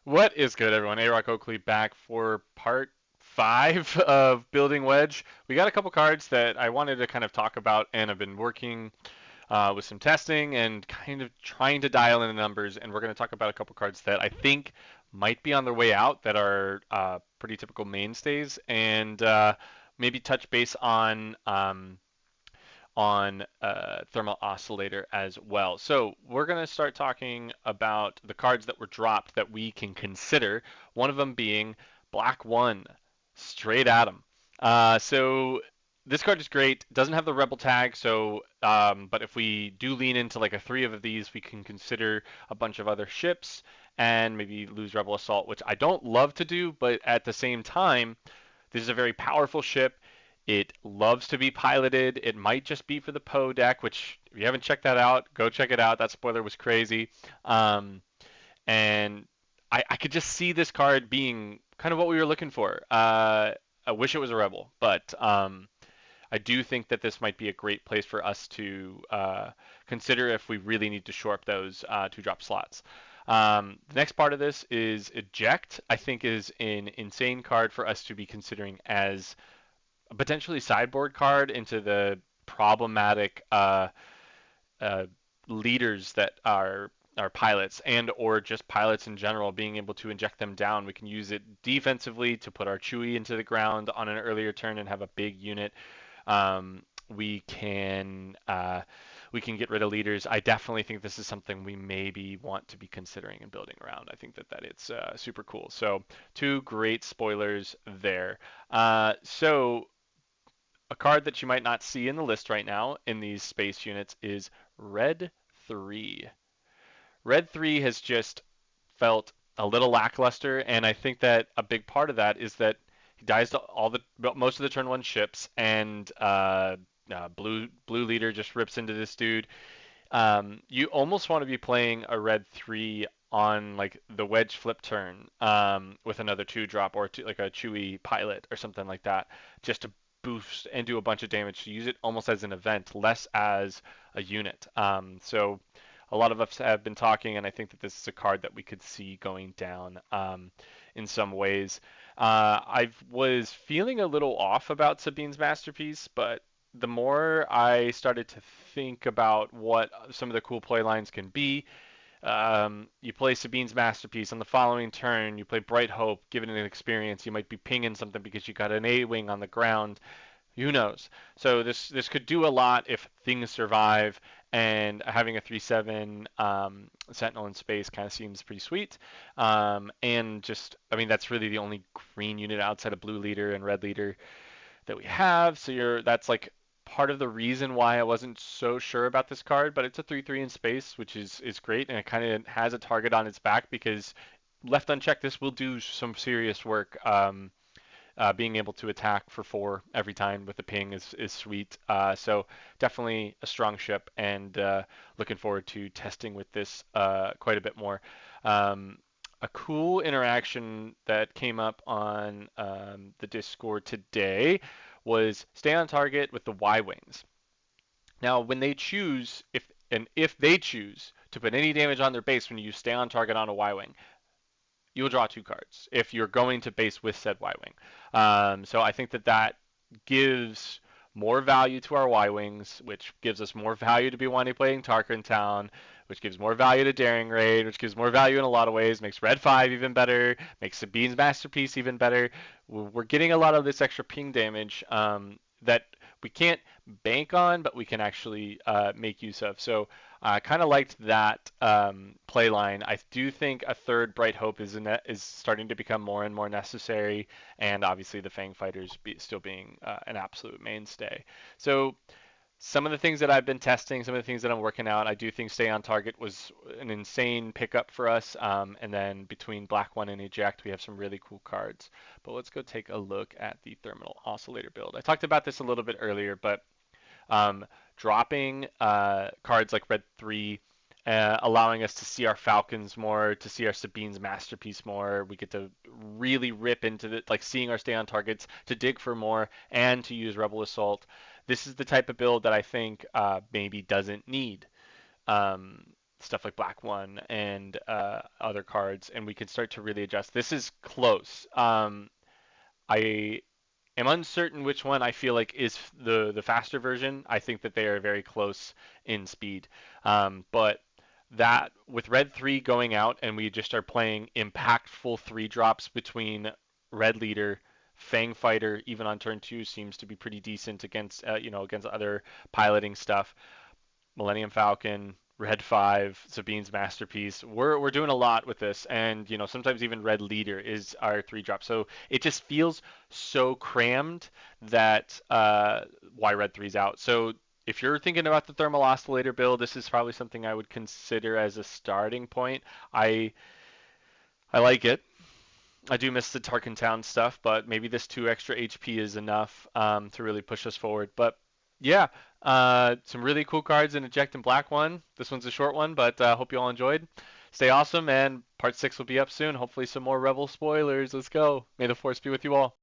What is good, everyone? A-Rock Oakley back for part 5 of building Wedge. We got a couple cards that I wanted to kind of talk about, and I've been working with some testing and kind of trying to dial in the numbers. And we're going to talk about a couple cards that I think might be on their way out that are pretty typical mainstays, and maybe touch base on thermal oscillator as well. So we're going to start talking about the cards that were dropped that we can consider. One of them being Black One, straight at 'em. So this card is great. Doesn't have the rebel tag, so but if we do lean into like a three of these, we can consider a bunch of other ships and maybe lose rebel assault, which I don't love to do, but at the same time, this is a very powerful ship. It loves to be piloted. It might just be for the Poe deck, which if you haven't checked that out, go check it out. That spoiler was crazy. Um, and I could just see this card being kind of what we were looking for. I wish it was a rebel, but I do think that this might be a great place for us to consider if we really need to shore up those two drop slots. The next part of this is Eject. I think is an insane card for us to be considering as a potentially sideboard card into the problematic uh, leaders that are pilots and or just pilots in general, being able to inject them down. We can use it defensively to put our Chewie into the ground on an earlier turn and have a big unit. Um, we can uh, we can get rid of leaders. I definitely think this is something we maybe want to be considering and building around. I think that it's super cool. So two great spoilers there. So a card that you might not see in the list right now in these space units is Red 3. Red 3 has just felt a little lackluster, and I think that a big part of that is that he dies to all the most of the turn one ships, and blue leader just rips into this dude. You almost want to be playing a red 3 on like the wedge flip turn with another two drop or like a Chewy pilot or something like that, just to boost and do a bunch of damage. To use it almost as an event, less as a unit. So a lot of us have been talking, and I think that this is a card that we could see going down in some ways. I was feeling a little off about Sabine's Masterpiece, but the more I started to think about what some of the cool play lines can be, you play Sabine's Masterpiece on the following turn. You play Bright Hope, given an experience. You might be pinging something because you got an A-wing on the ground. Who knows? So this could do a lot if things survive, and having a 3/7 Sentinel in space kind of seems pretty sweet. And just, I mean, that's really the only green unit outside of blue leader and red leader that we have. So that's like part of the reason why I wasn't so sure about this card, but it's a 3/3 in space, which is great, and it kind of has a target on its back because left unchecked, this will do some serious work. Being able to attack for 4 every time with the ping is sweet. So definitely a strong ship, and looking forward to testing with this quite a bit more. Um, a cool interaction that came up on the Discord today was stay on target with the Y wings. Now, when they choose, if they choose to put any damage on their base when you stay on target on a Y wing, you'll draw 2 cards if you're going to base with said Y-Wing. So I think that gives more value to our Y-Wings, which gives us more value to be wanting playing Tarkin Town, which gives more value to Daring Raid, which gives more value in a lot of ways, makes Red 5 even better, makes Sabine's Masterpiece even better. We're getting a lot of this extra ping damage that we can't bank on, but we can actually make use of. So I kind of liked that play line. I do think a third Bright Hope is starting to become more and more necessary, and obviously the Fang Fighters still being an absolute mainstay. So some of the things that I've been testing, some of the things that I'm working out, I do think Stay on Target was an insane pickup for us. And then between Black One and Eject, we have some really cool cards. But let's go take a look at the Thermal Oscillator build. I talked about this a little bit earlier, but um, dropping cards like Red 3, allowing us to see our Falcons more, to see our Sabine's Masterpiece more. We get to really rip into like seeing our stay on targets, to dig for more, and to use Rebel Assault. This is the type of build that I think maybe doesn't need um, stuff like Black One and other cards, and we can start to really adjust. This is close. I am uncertain which one I feel like is the faster version. I think that they are very close in speed. But that with red 3 going out and we just are playing impactful 3 drops between red leader, Fang Fighter, even on turn 2 seems to be pretty decent against against other piloting stuff. Millennium Falcon, Red 5, Sabine's Masterpiece. We're doing a lot with this, and sometimes even Red Leader is our 3 drop. So it just feels so crammed that why Red 3's out. So if you're thinking about the Thermal Oscillator build, this is probably something I would consider as a starting point. I like it. I do miss the Tarkin Town stuff, but maybe this 2 extra HP is enough to really push us forward. But yeah, some really cool cards in Eject and Black One. This one's a short one, but hope you all enjoyed. Stay awesome, and part 6 will be up soon. Hopefully some more Rebel spoilers. Let's go. May the Force be with you all.